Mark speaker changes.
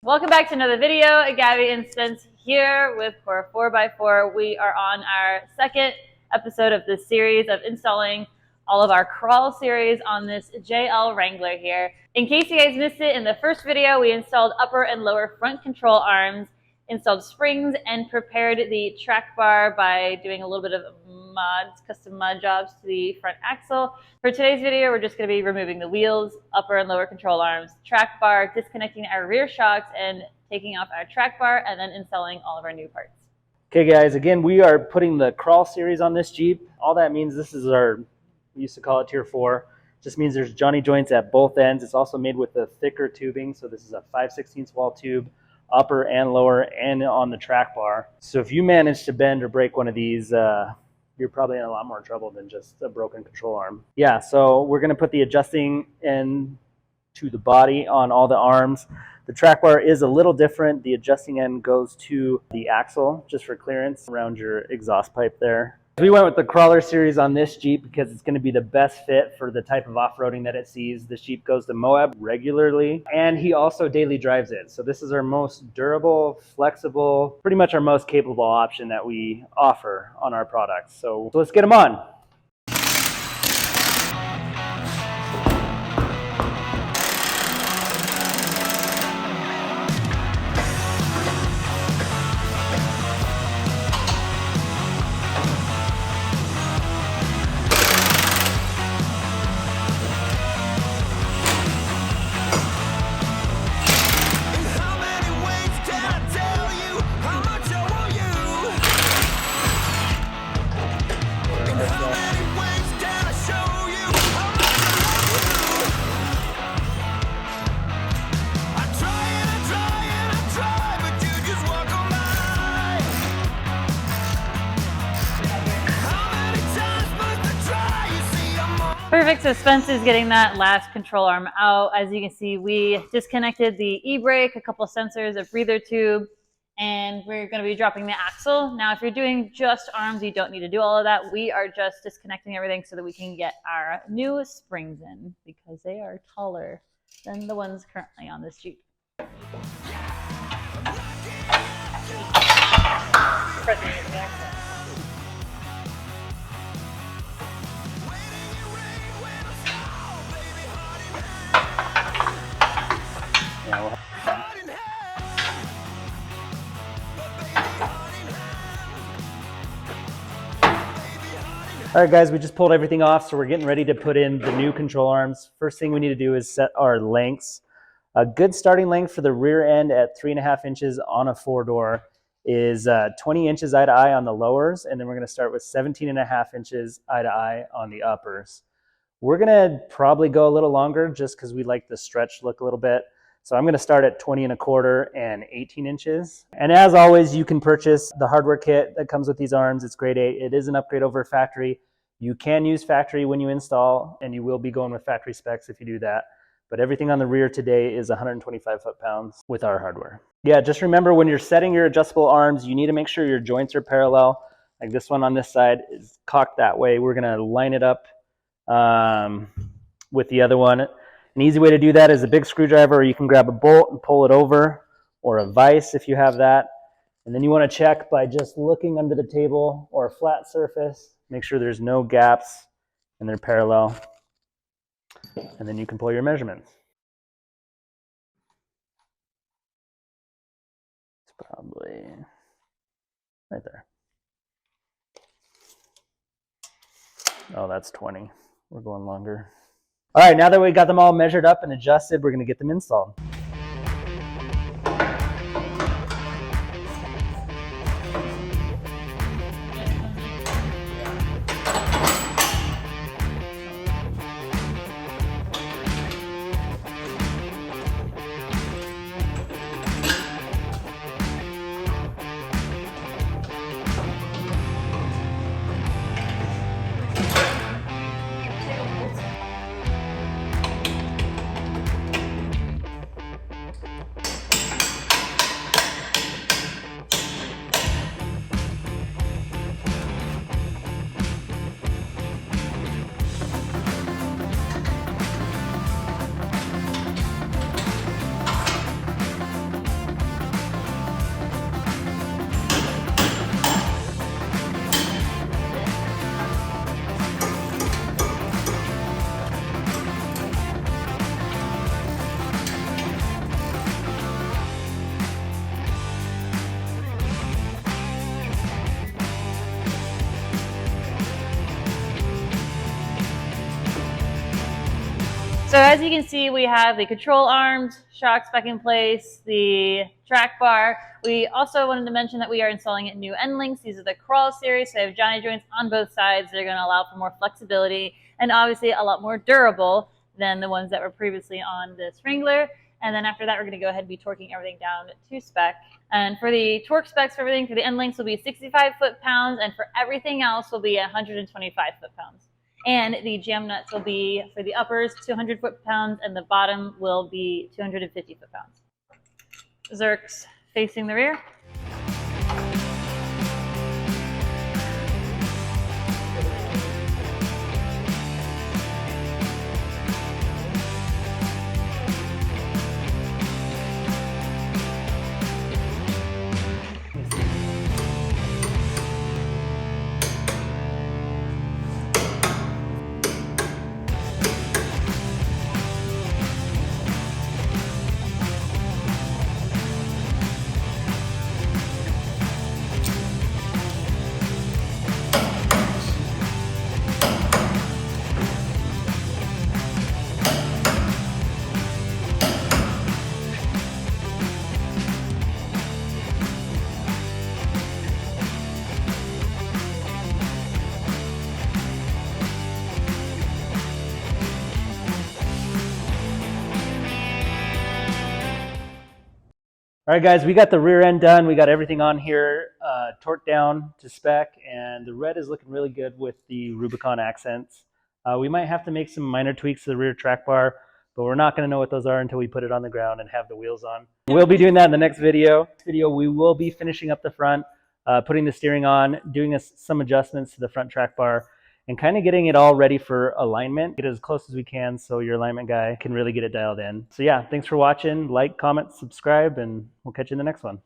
Speaker 1: Welcome back to another video. Gabby and Spence here with Core 4x4. We are on our second episode of this series of installing all of our crawl series on this JL Wrangler here. In case you guys missed it, in the first video we installed upper and lower front control arms, installed springs, and prepared the track bar by doing a little bit of custom mod jobs to the front axle. For today's video, we're just going to be removing the wheels, upper and lower control arms, track bar, disconnecting our rear shocks, and taking off our track bar, and then installing all of our new parts.
Speaker 2: Okay guys, again, we are putting the crawl series on this Jeep. All that means, this is our, we used to call it Tier 4. Just means there's Johnny joints at both ends. It's also made with a thicker tubing, so this is a 5/16 wall tube, upper and lower, and on the track bar. So if you manage to bend or break one of these, you're probably in a lot more trouble than just a broken control arm. Yeah, so we're gonna put the adjusting end to the body on all the arms. The track bar is a little different. The adjusting end goes to the axle just for clearance around your exhaust pipe there. We went with the crawler series on this Jeep because it's going to be the best fit for the type of off-roading that it sees. This Jeep goes to Moab regularly, and he also daily drives it. So this is our most durable, flexible, pretty much our most capable option that we offer on our products. So let's get them on.
Speaker 1: Perfect, so Spence is getting that last control arm out. As you can see, we disconnected the e-brake, a couple sensors, a breather tube, and we're going to be dropping the axle. Now, if you're doing just arms, you don't need to do all of that. We are just disconnecting everything so that we can get our new springs in because they are taller than the ones currently on this Jeep. Pressing it back.
Speaker 2: All right, guys, we just pulled everything off, so we're getting ready to put in the new control arms. First thing we need to do is set our lengths. A good starting length for the rear end at 3.5 inches on a 4-door is 20 inches eye to eye on the lowers, and then we're going to start with 17.5 inches eye to eye on the uppers. We're going to probably go a little longer just because we like the stretch look a little bit. So I'm going to start at 20.25 and 18 inches. And as always, you can purchase the hardware kit that comes with these arms. It's grade A. It is an upgrade over factory. You can use factory when you install, and you will be going with factory specs if you do that. But everything on the rear today is 125 foot-pounds with our hardware. Yeah, just remember when you're setting your adjustable arms, you need to make sure your joints are parallel. Like this one on this side is cocked that way. We're going to line it up with the other one. An easy way to do that is a big screwdriver, or you can grab a bolt and pull it over, or a vise if you have that. And then you want to check by just looking under the table or a flat surface. Make sure there's no gaps and they're parallel. And then you can pull your measurements. It's probably right there. Oh, that's 20. We're going longer. All right, now that we got them all measured up and adjusted, we're going to get them installed.
Speaker 1: So as you can see, we have the control arms, shocks back in place, the track bar. We also wanted to mention that we are installing new end links. These are the Crawl series, so they have Johnny joints on both sides. They're going to allow for more flexibility and obviously a lot more durable than the ones that were previously on this Wrangler. And then after that, we're going to go ahead and be torquing everything down to spec. And for the torque specs for everything, for the end links will be 65 foot-pounds, and for everything else will be 125 foot-pounds. And the jam nuts will be, for the uppers, 200 foot-pounds, and the bottom will be 250 foot-pounds. Zerks facing the rear.
Speaker 2: All right, guys, we got the rear end done. We got everything on here, torqued down to spec, and the red is looking really good with the Rubicon accents. We might have to make some minor tweaks to the rear track bar, but we're not going to know what those are until we put it on the ground and have the wheels on. We'll be doing that in the next video. We will be finishing up the front, putting the steering on, doing some adjustments to the front track bar, and kind of getting it all ready for alignment. Get it as close as we can so your alignment guy can really get it dialed in. So yeah, thanks for watching. Like, comment, subscribe, and we'll catch you in the next one.